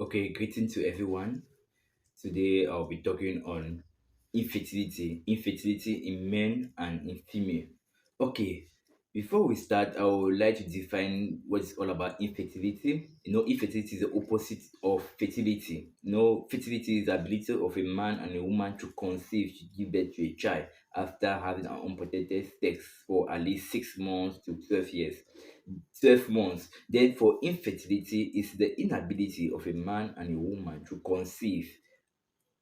Okay, greeting to everyone. Today I'll be talking on infertility in men and in female. Okay, before we start, I would like to define what is all about infertility. Infertility is the opposite of fertility. Fertility is the ability of a man and a woman to conceive, to give birth to a child after having an unprotected sex for at least 6 months to 12 years. 12 months. Then for infertility is the inability of a man and a woman to conceive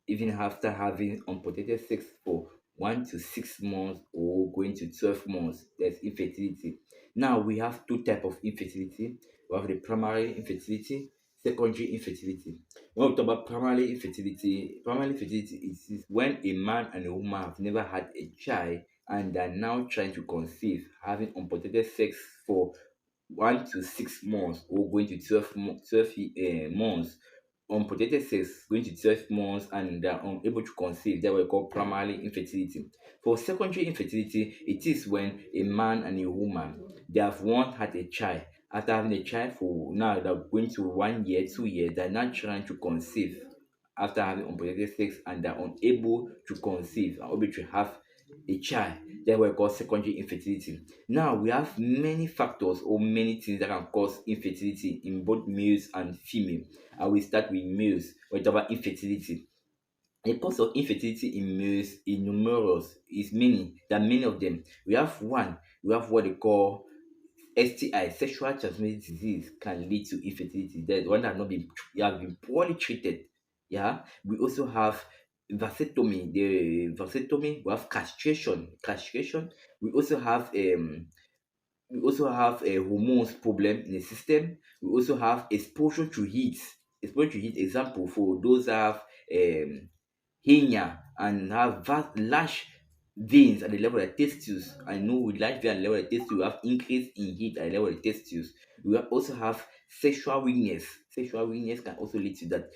even after having unprotected sex for 1 to 6 months or going to 12 months. There's infertility. Now we have two type of infertility. We have the primary infertility, secondary infertility. When we talk about primary infertility is when a man and a woman have never had a child and are now trying to conceive, having unprotected sex for 1 to 6 months or going to 12 months. Unprotected sex going to 12 months and they are unable to conceive. That we call primary infertility. For secondary infertility, it is when a man and a woman they have once had a child. After having a child for now they're going to 1 year, 2 years, they're not trying to conceive after having unprotected sex and they're unable to conceive and unable to have a child. That we call secondary infertility. Now we have many factors or many things that can cause infertility in both males and female. I will start with males. We talk about infertility. The cause of infertility in males is numerous, is many. There are many of them. We have what they call STI, sexual transmitted disease, can lead to infertility. That one that have been poorly treated. Yeah. We also have vasectomy. The vasectomy, we have castration. Castration. We also have a hormones problem in the system. We also have exposure to heat. Exposure to heat, example for those that have hernia and have large veins at the level of the testes. I know with large veins at the level of the testes, we have increase in heat at the level of the testes. Also have sexual weakness. Sexual weakness can also lead to that.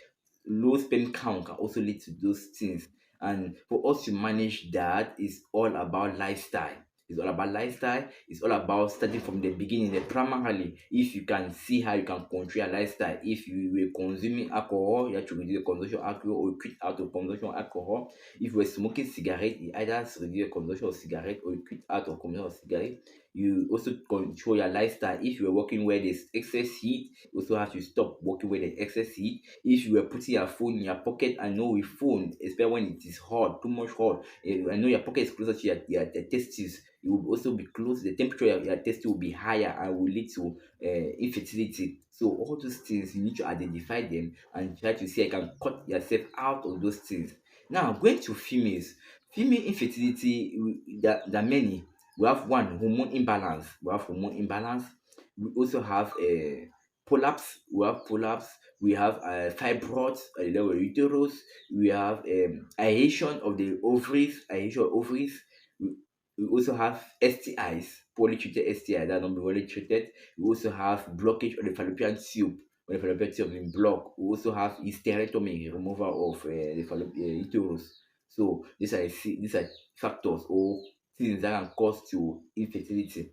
Low sperm count can also lead to those things. And for us to manage that is all about lifestyle. It's all about lifestyle. It's all about starting from the beginning. The primarily, if you can see how you can control your lifestyle. If you were consuming alcohol, you have to reduce the consumption of alcohol or quit out of consumption of alcohol. If you were smoking cigarette, you either reduce the consumption of cigarette or you quit out of consumption of cigarette. You also control your lifestyle. If you are working where there's excess heat, you also have to stop working where there's excess heat. If you were putting your phone in your pocket, I know with phone, especially when it is hot, too much hot, I know your pocket is closer to your testes. You will also be close. The temperature of your testes will be higher and will lead to infertility. So all those things you need to identify them and try to see how you can cut yourself out of those things. Now going to females, female infertility, there are many. We have one hormone imbalance. We have hormone imbalance. We also have a prolapse. We have prolapse. We have fibroids at the level of uterus. We have aeration of the ovaries. Aeration of ovaries. We also have STIs, poorly treated STI that are not poorly treated. We also have blockage of the fallopian tube. When the fallopian tube is blocked, we also have hysterectomy, removal of the uterus. So these are factors or things that can cause to infertility.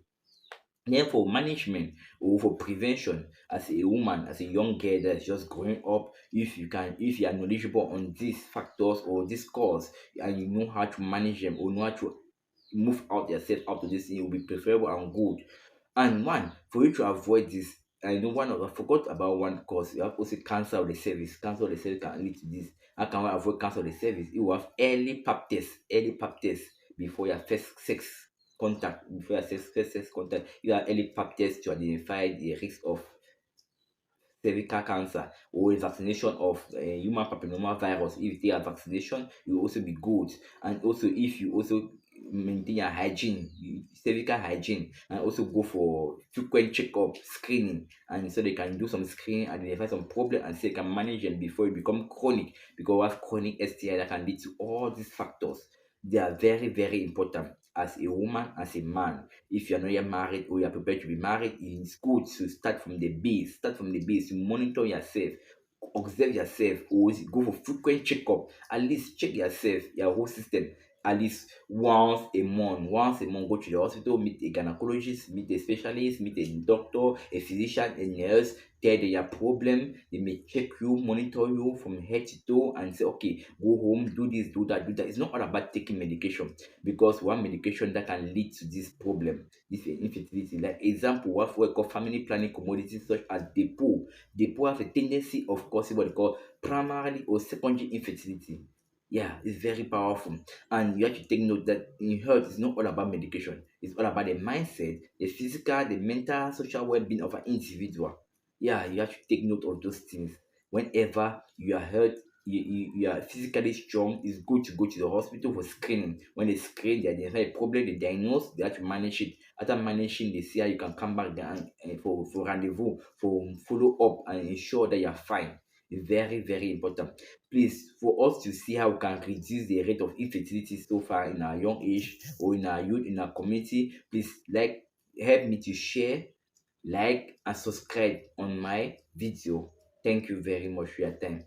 Therefore, management or for prevention as a woman, as a young girl that's just growing up, if you are knowledgeable on these factors or this cause and you know how to manage them or know how to move out yourself out of this, it will be preferable and good. And one, for you to avoid this, I know I forgot about one cause. You have also cancer of the cervix. Cancer of the cervix can lead to this. How can we avoid cancer of the cervix? You will have early pap test before your first sex contact. Before your first sex contact, you have early pap test to identify the risk of cervical cancer or a vaccination of human papilloma virus. If you take a vaccination, you will also be good. And also, if you also maintain your hygiene, cervical hygiene, and also go for frequent checkup, screening, and so they can do some screening, identify some problem, and so they can manage them before it become chronic. Because we have chronic STI that can lead to all these factors. They are very, very important as a woman, as a man. If you're not yet married or you're prepared to be married, it's good to start from the base. Start from the base to monitor yourself, observe yourself, or go for frequent checkup. At least check yourself, your whole system. at least once a month. Once a month, go to the hospital, meet a gynecologist, meet a specialist, meet a doctor, a physician, a nurse, tell them your problem. They may check you, monitor you from head to toe, and say, okay, go home, do this, do that, do that. It's not all about taking medication, because one medication that can lead to this problem, this infertility. Like example, what we call family planning commodities such as depot. Depot have a tendency of causing what they call primary or secondary infertility. Yeah, it's very powerful. And you have to take note that in health, it's not all about medication. It's all about the mindset, the physical, the mental, social well-being of an individual. Yeah, you have to take note of those things. Whenever you are hurt, you are physically strong, it's good to go to the hospital for screening. When they screen, they identify a problem, they diagnose, they have to manage it. After managing, they see how you can come back there for rendezvous, for follow up, and ensure that you are fine. It's very, very important. Please, for us to see how we can reduce the rate of infertility so far in our young age or in our youth, in our community, please like help me to share, like, and subscribe on my video. Thank you very much for your time.